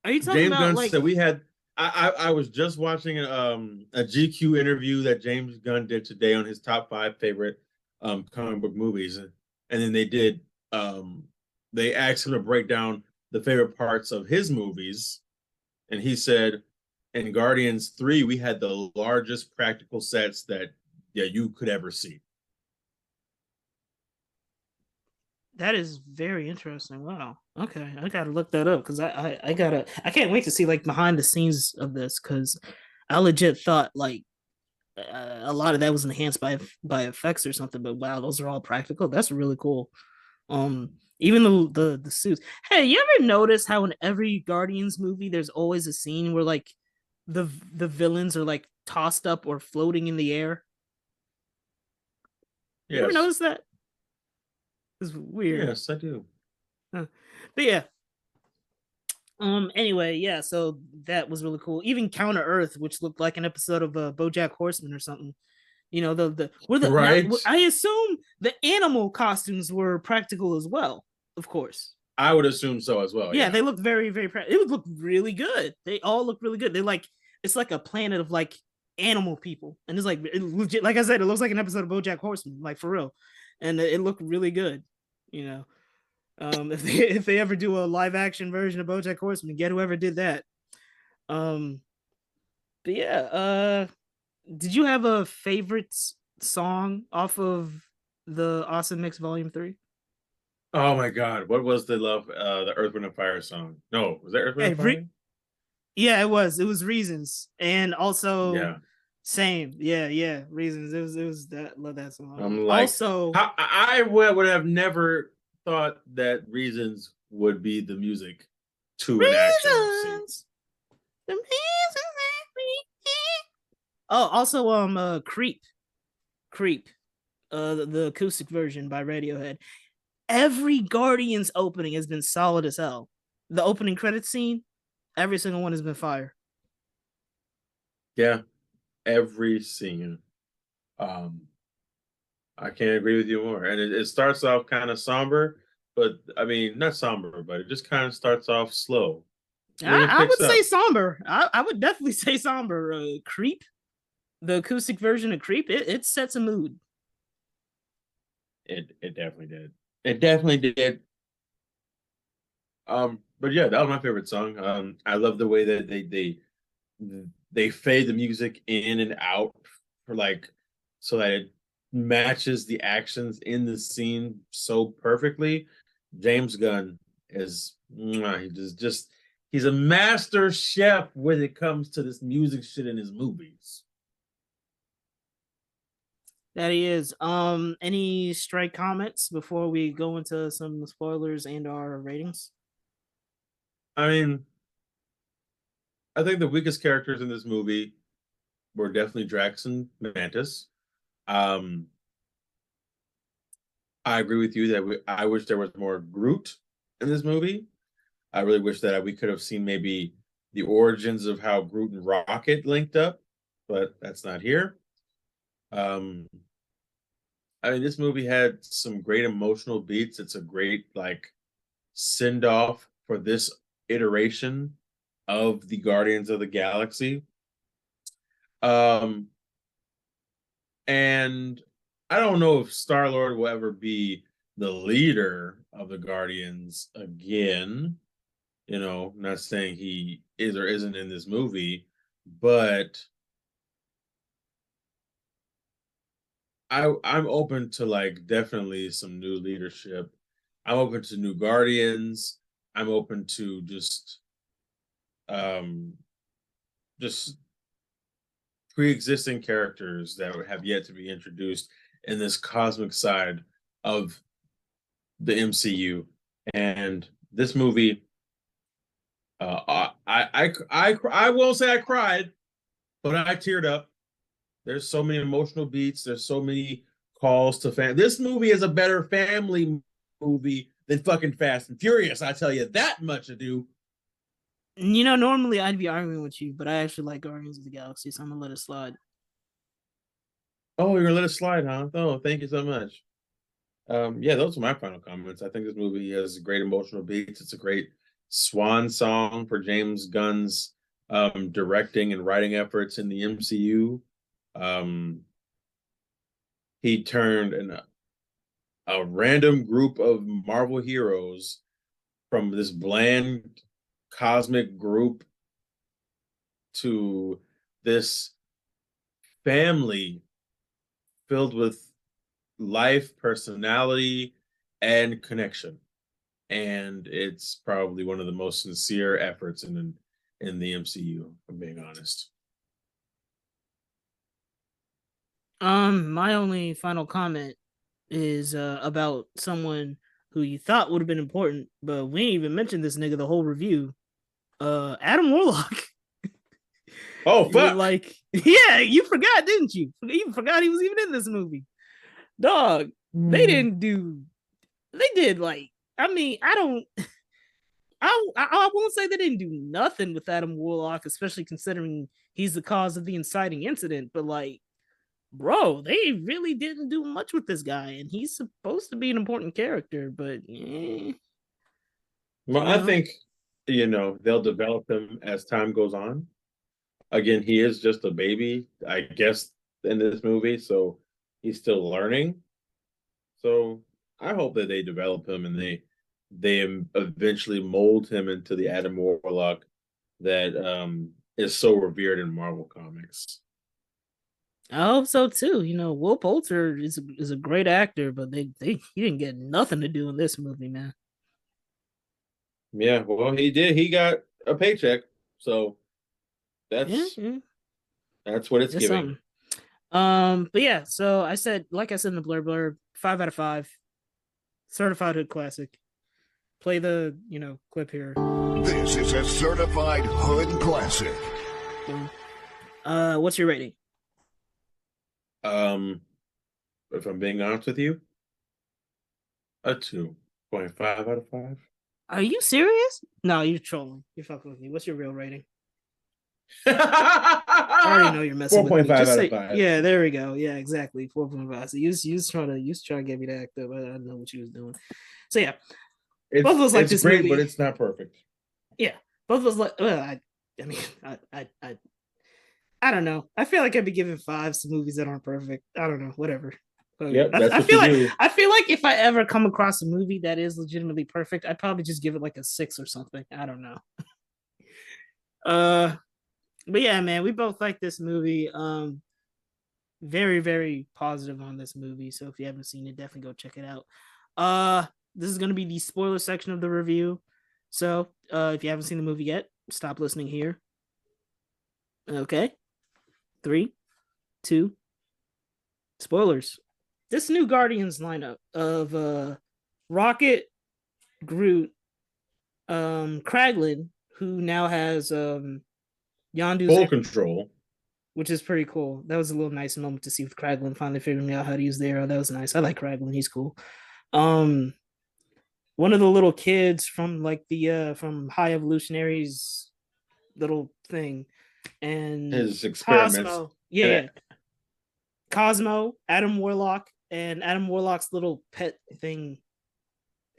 Are you talking James about Gunn like said we had I was just watching a GQ interview that James Gunn did today on his top 5 favorite comic book movies, and then they asked him to break down the favorite parts of his movies, and he said, in Guardians 3 we had the largest practical sets that you could ever see. That is very interesting. Wow. Okay, I gotta look that up because I can't wait to see like behind the scenes of this because I legit thought like a lot of that was enhanced by effects or something. But wow, those are all practical. That's really cool. Even the suits. Hey, you ever notice how in every Guardians movie there's always a scene where like the villains are like tossed up or floating in the air? Yes. You ever notice that? It's weird. Yes, I do. But yeah. Anyway, yeah, so that was really cool. Even Counter Earth, which looked like an episode of BoJack Horseman or something. The right. Now, I assume the animal costumes were practical as well, of course. I would assume so as well. Yeah, they look very, very practical. It would look really good. They all look really good. It's like a planet of like animal people, and it's like legit. Like I said, it looks like an episode of BoJack Horseman, like for real, and it looked really good. If they ever do a live action version of BoJack Horseman, get whoever did that. But yeah, did you have a favorite song off of the Awesome Mix Volume 3? Oh my God, what was the Earth, Wind, and Fire song? No, was that Earth, Wind, and Fire? Yeah, it was Reasons, and also same, yeah, Reasons. It was that, love that song. I'm like, also I would have never thought that Reasons would be the music to an action scene. The reasons. Oh, also Creep. the acoustic version by Radiohead. Every Guardians opening has been solid as hell. The opening credits scene, every single one has been fire. Yeah, every scene. I can't agree with you more. And it starts off kind of somber, but I mean, not somber, but it just kind of starts off slow. And then it I picks would say up. somber. I would definitely say somber. Creep, the acoustic version of Creep, it sets a mood. It definitely did. It definitely did. But yeah, that was my favorite song. I love the way that they fade the music in and out for like so that it matches the actions in the scene so perfectly. James Gunn is he's a master chef when it comes to this music shit in his movies. That he is. Any strike comments before we go into some spoilers and our ratings? I mean, I think the weakest characters in this movie were definitely Drax and Mantis. Um, I agree with you that I wish there was more Groot in this movie. I really wish that we could have seen maybe the origins of how Groot and Rocket linked up, but that's not here. I mean, this movie had some great emotional beats. It's a great like send off for this iteration of the Guardians of the Galaxy. Um, and I don't know if Star Lord will ever be the leader of the Guardians again. You know, not saying he is or isn't in this movie, but I'm open to like definitely some new leadership. I'm open to new Guardians. I'm open to um just pre-existing characters that have yet to be introduced in this cosmic side of the MCU. And this movie, I won't say I cried, but I teared up. There's so many emotional beats. There's so many calls to family. This movie is a better family movie than fucking Fast and Furious. I tell you that much, I do. You know, normally I'd be arguing with you, but I actually like Guardians of the Galaxy, so I'm gonna let it slide. Oh, you're gonna let it slide, huh? Oh, thank you so much. Yeah, those are my final comments. I think this movie has great emotional beats. It's a great swan song for James Gunn's directing and writing efforts in the MCU. Um, he turned a random group of Marvel heroes from this bland cosmic group to this family filled with life, personality, and connection. And it's probably one of the most sincere efforts in the MCU, if I'm being honest. My only final comment is about someone who you thought would have been important, but we ain't even mentioned this nigga the whole review. Adam Warlock. Oh fuck! Like, yeah, you forgot, didn't you? You forgot he was even in this movie. Dog, they didn't do. They did like. I mean, I don't. I won't say they didn't do nothing with Adam Warlock, especially considering he's the cause of the inciting incident. But like, bro, they really didn't do much with this guy, and he's supposed to be an important character. But Well, I know. think they'll develop him as time goes on. Again, he is just a baby, I guess, in this movie, so he's still learning. So I hope that they develop him and they eventually mold him into the Adam Warlock that is so revered in Marvel Comics. I hope so too. You know, Will Poulter is a great actor, but he didn't get nothing to do in this movie, man. Yeah, well, he did. He got a paycheck, so that's Yeah. that's what it's It's giving. something. But yeah, so like I said in the blurb, 5 out of 5, certified hood classic. Play the clip here. This is a certified hood classic. What's your rating? if I'm being honest with you, a 2.5 out of 5. Are you serious? No, you're trolling. You're fucking with me. What's your real rating? I already know you're messing with me. 4.5 Just out say, of 5. yeah, there we go. Yeah, exactly. 4.5. So you was trying to get me to act up. I know what you was doing. So yeah, both of us like this great, movie. but it's not perfect. Yeah, both of us like. Well, I mean, I don't know. I feel like I'd be giving fives to movies that aren't perfect. I don't know. Whatever. Yep, that's I what feel you like do. I feel like if I ever come across a movie that is legitimately perfect, I'd probably just give it like a 6 or something. I don't know. But yeah, man, we both like this movie. Very, very positive on this movie. So if you haven't seen it, definitely go check it out. This is gonna be the spoiler section of the review. So if you haven't seen the movie yet, stop listening here. Okay. 3, 2, spoilers. This new Guardians lineup of Rocket, Groot, Kraglin, who now has Yondu's Full control. which is pretty cool. That was a little nice moment to see with Kraglin finally figuring out how to use the arrow. That was nice. I like Kraglin. He's cool. One of the little kids from like the from High Evolutionaries little thing, and His experiments. Cosmo. Yeah. Cosmo, Adam Warlock, and Adam Warlock's little pet thing.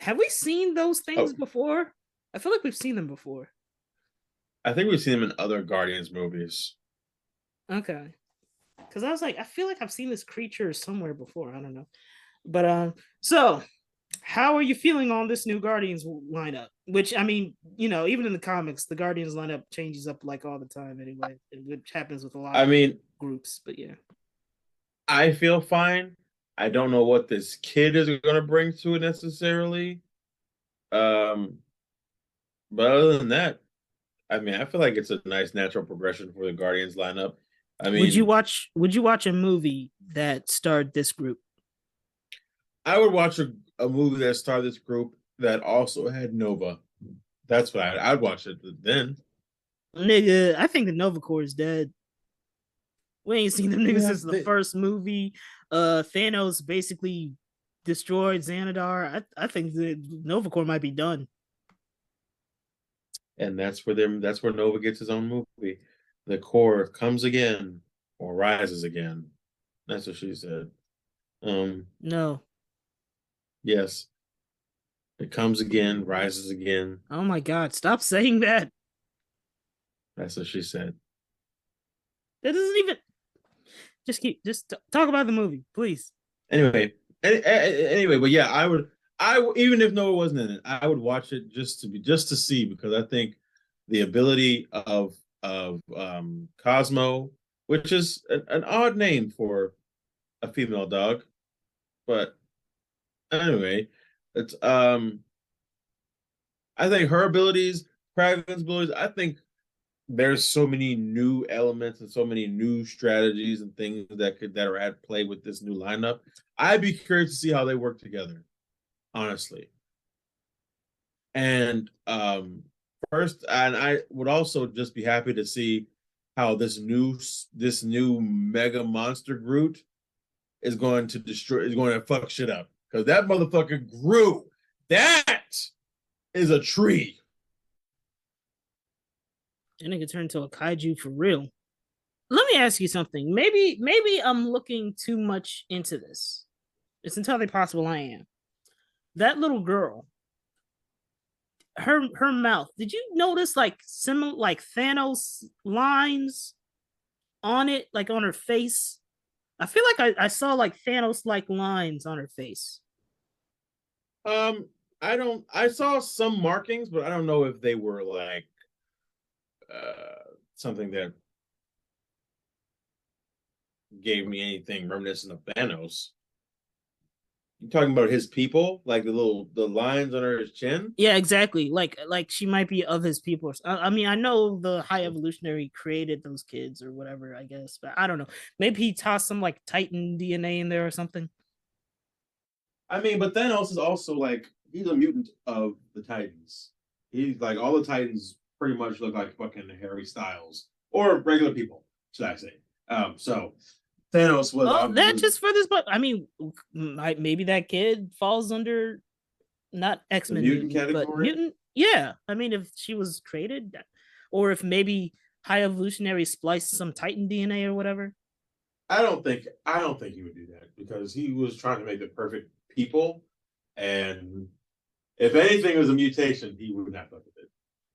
Have we seen those things before? I feel like we've seen them before. I think we've seen them in other Guardians movies. Okay. Because I was like, I feel like I've seen this creature somewhere before. I don't know. But so how are you feeling on this new Guardians lineup? Which I mean, you know, even in the comics, the Guardians lineup changes up like all the time anyway, which happens with a lot of groups. But yeah, I feel fine. I don't know what this kid is going to bring to it necessarily. But other than that, I mean, I feel like it's a nice natural progression for the Guardians lineup. I mean, would you watch a movie that starred this group? I would watch a movie that starred this group that also had Nova. That's what I'd watch it then. Nigga, I think the Nova Corps is dead. We ain't seen them niggas since the first movie. Thanos basically destroyed Xanadar. I think the Nova Corps might be done. And that's where Nova gets his own movie. The Corps comes again or rises again. That's what she said. No. Yes. It comes again, rises again. Oh my god, stop saying that. That's what she said. That doesn't even just talk about the movie, please. Anyway, but yeah, I would even if Noah wasn't in it, I would watch it just to see, because I think the ability of Cosmo, which is an odd name for a female dog, but anyway, it's I think her abilities, Kraven's abilities, I think there's so many new elements and so many new strategies and things that are at play with this new lineup. I'd be curious to see how they work together, honestly. And first, and I would also just be happy to see how this new mega monster Groot is going to fuck shit up, because that motherfucker grew. That is a tree. That nigga turned into a kaiju for real. Let me ask you something. Maybe I'm looking too much into this. It's entirely possible I am. That little girl, her mouth. Did you notice like similar like Thanos lines on it, like on her face? I feel like I saw like Thanos like lines on her face. I saw some markings, but I don't know if they were like something that gave me anything reminiscent of Thanos. You talking about his people, like the lines under his chin? Yeah, exactly. Like she might be of his people. I mean, I know the High Evolutionary created those kids or whatever, I guess, but I don't know. Maybe he tossed some like Titan DNA in there or something. I mean, but Thanos is also like, he's a mutant of the Titans. He's like, all the Titans pretty much look like fucking Harry Styles or regular people, should I say? So Thanos was. Oh, that just for this, but I mean, maybe that kid falls under not X-Men mutant mutant, but category? mutant. Yeah, I mean, if she was created, or if maybe high evolutionary spliced some Titan DNA or whatever. I don't think he would do that because he was trying to make the perfect people, and if anything was a mutation, he would not fuck with it.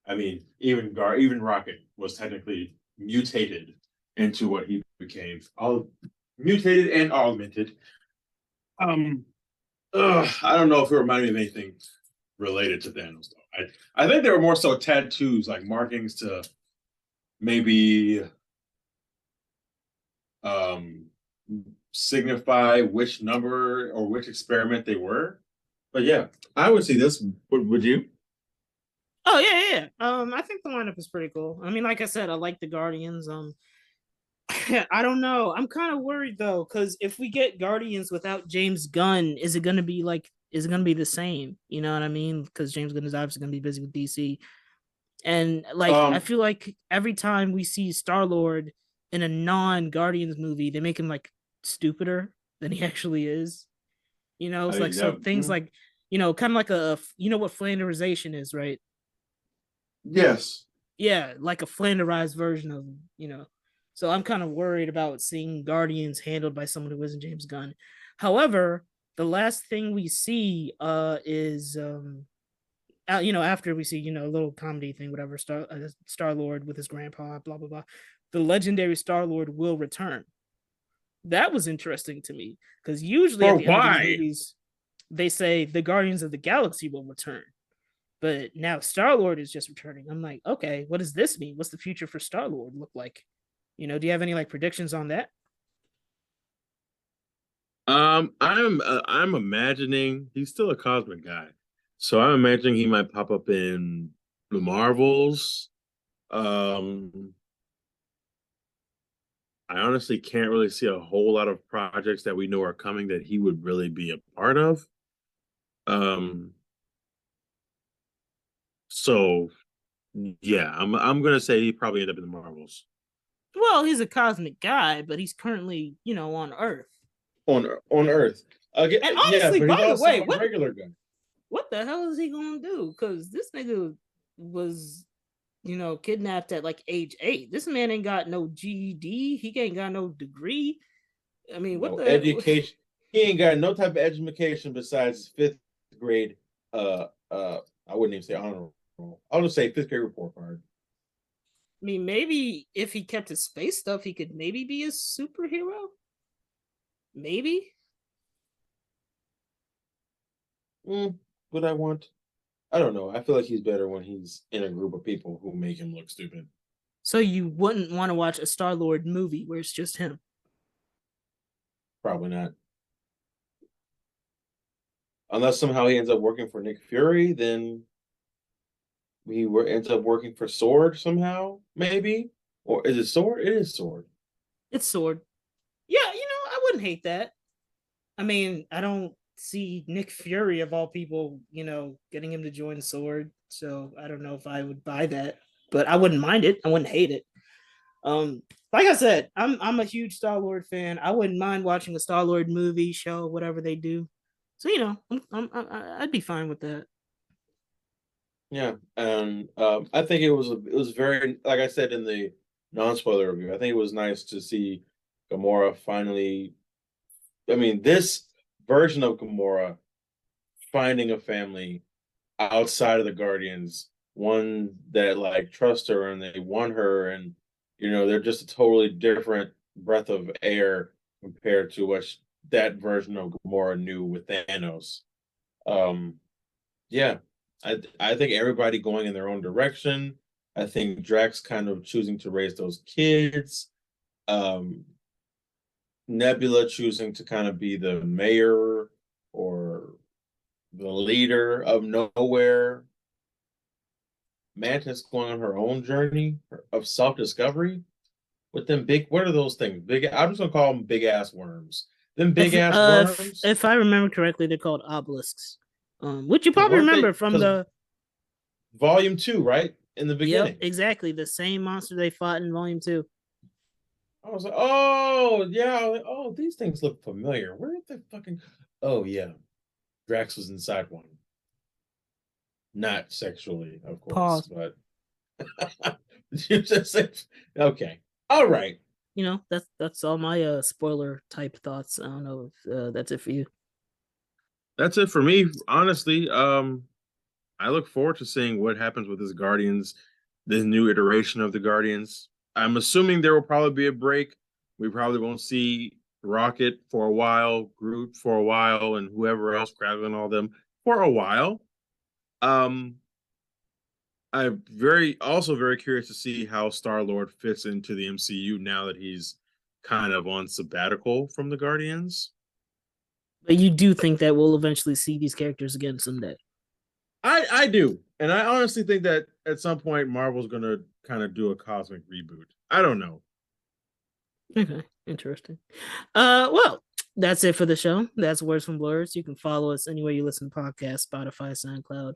I mean, even Rocket was technically mutated into what he became, all mutated and augmented. I don't know if it reminded me of anything related to Thanos though. I think there were more so tattoos, like markings to maybe signify which number or which experiment they were. But yeah, I would see this. Would you? Oh yeah. I think the lineup is pretty cool. I mean, like I said, I like the Guardians. I don't know. I'm kind of worried though, because if we get Guardians without James Gunn, is it gonna be the same? You know what I mean? Because James Gunn is obviously gonna be busy with DC. And like I feel like every time we see Star-Lord in a non-Guardians movie, they make him like stupider than he actually is. You know, it's like so things like, kind of like what flanderization is, right? Yes. Yeah, like a flanderized version of him. So I'm kind of worried about seeing Guardians handled by someone who isn't James Gunn. However, the last thing we see is after we see a little comedy thing, whatever, Star-Lord with his grandpa, blah blah blah, the legendary Star-Lord will return. That was interesting to me because usually at the end of these movies they say the Guardians of the Galaxy will return, but now Star-Lord is just returning. I'm like, okay, what does this mean? What's the future for Star-Lord look like? Do you have any like predictions on that? I'm imagining he's still a cosmic guy, so I'm imagining he might pop up in the Marvels. I honestly can't really see a whole lot of projects that we know are coming that he would really be a part of. So yeah, I'm gonna say he probably end up in the Marvels. Well, he's a cosmic guy, but he's currently, on Earth. On Earth. Again, and honestly, yeah, by the way, a regular guy. What the hell is he gonna do? Because this nigga was, kidnapped at like age 8. This man ain't got no GED. He ain't got no degree. I mean, what the education? He ain't got no type of education besides 5th grade. I wouldn't even say honor roll. I'll just say 5th grade report card. I mean, maybe if he kept his space stuff, he could maybe be a superhero. Maybe. Would I want? I don't know. I feel like he's better when he's in a group of people who make him look stupid. So you wouldn't want to watch a Star-Lord movie where it's just him? Probably not. Unless somehow he ends up working for Nick Fury, then he ends up working for Sword somehow, maybe. Or is it Sword? It is Sword. It's Sword. Yeah, I wouldn't hate that. I mean, I don't see Nick Fury of all people, getting him to join Sword. So I don't know if I would buy that, but I wouldn't mind it. I wouldn't hate it. Like I said, I'm a huge Star-Lord fan. I wouldn't mind watching a Star-Lord movie, show, whatever they do. So I'd be fine with that. Yeah, and I think it was very, like I said in the non-spoiler review, I think it was nice to see Gamora finally. I mean, this version of Gamora finding a family outside of the Guardians, one that like trusts her and they want her, and they're just a totally different breath of air compared to what that version of Gamora knew with Thanos. Yeah, I think everybody going in their own direction. I think Drax kind of choosing to raise those kids. Nebula choosing to kind of be the mayor or the leader of nowhere. Mantis going on her own journey of self-discovery with them big. What are those things? Big. I'm just gonna call them big ass worms. Them big ass worms. If I remember correctly, they're called obelisks. Which you probably remember from the Volume 2, right? In the beginning. Yep, exactly. The same monster they fought in Volume 2. I was like, oh yeah, I was like, oh, these things look familiar. Where did they fucking? Oh yeah, Drax was inside one. Not sexually, of course, Pause. but you just said, okay, all right. You know, that's all my spoiler type thoughts. I don't know if that's it for you. That's it for me. Honestly, I look forward to seeing what happens with this Guardians, this new iteration of the Guardians. I'm assuming there will probably be a break. We probably won't see Rocket for a while, Groot for a while, and whoever else, Kraglin and all them for a while. I'm also very curious to see how Star-Lord fits into the MCU now that he's kind of on sabbatical from the Guardians. But you do think that we'll eventually see these characters again someday? I do. And I honestly think that at some point Marvel's going to kind of do a cosmic reboot. I don't know. Okay, interesting. Well, that's it for the show. That's Words from Blerds. You can follow us anywhere you listen to podcasts, Spotify, SoundCloud.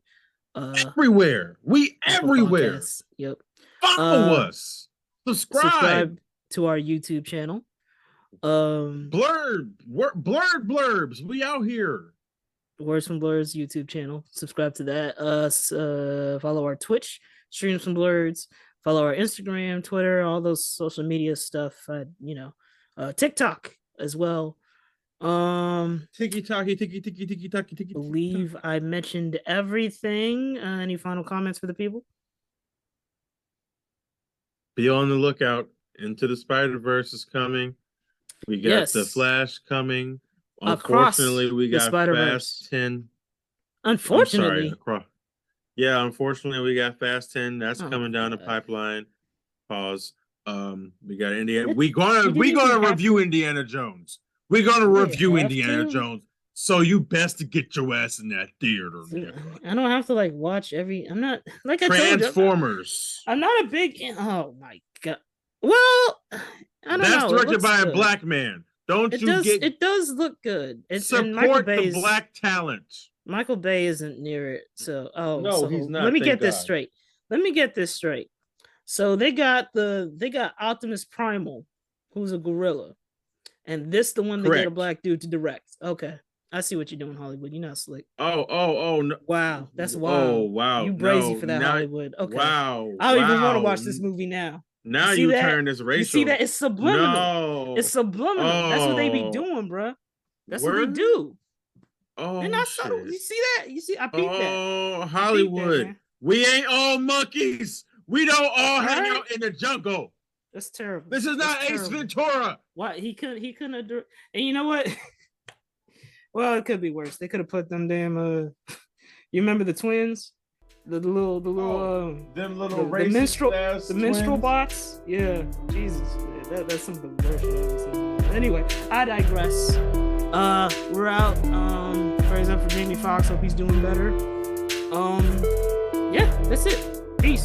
Everywhere. We Apple everywhere. Podcasts. Yep. Follow us. Subscribe. To our YouTube channel. Blurbs. We out here. Words from Blerds YouTube channel. Subscribe to that. Follow our Twitch streams from Blerds. Follow our Instagram, Twitter, all those social media stuff. TikTok as well. Tiki taki. Believe I mentioned everything. Any final comments for the people? Be on the lookout. Into the Spider-Verse is coming. We got the Flash coming. Unfortunately, we got Fast 10. Unfortunately. Unfortunately, we got Fast 10. That's coming down the pipeline. Pause. We got Indiana. We're gonna review Indiana Jones. We're gonna review Indiana Jones. So you best to get your ass in that theater. I don't have to watch every. I'm not like I Transformers. I'm not a big. Oh my god. Well, I don't know. That's directed by a black man. It does look good. Support the black talent. Michael Bay isn't near it, so he's not. Let me get this straight. So they got Optimus Primal, who's a gorilla, and this the one they get a black dude to direct. Okay, I see what you're doing, Hollywood. You're not slick. Oh no! Wow, that's wild. Oh wow, you brazy for that, Hollywood. Okay, wow. I don't even want to watch this movie now. Now you turn this racial. You see that? It's subliminal. No. It's subliminal. That's what they be doing, bro. That's what they do. Oh, they're not subtle. You see that? You see? I peeped that. Oh, Hollywood. We ain't all monkeys. We don't all hang out in the jungle. That's terrible. This is not Ace Ventura. Why he couldn't have. And you know what? Well, it could be worse. They could have put them damn. You remember the twins? The minstrel box. Yeah, Jesus, that's some of the worst shit I've seen. Anyway, I digress. We're out. Prayers up for Jamie Foxx. Hope he's doing better. Yeah, that's it. Peace.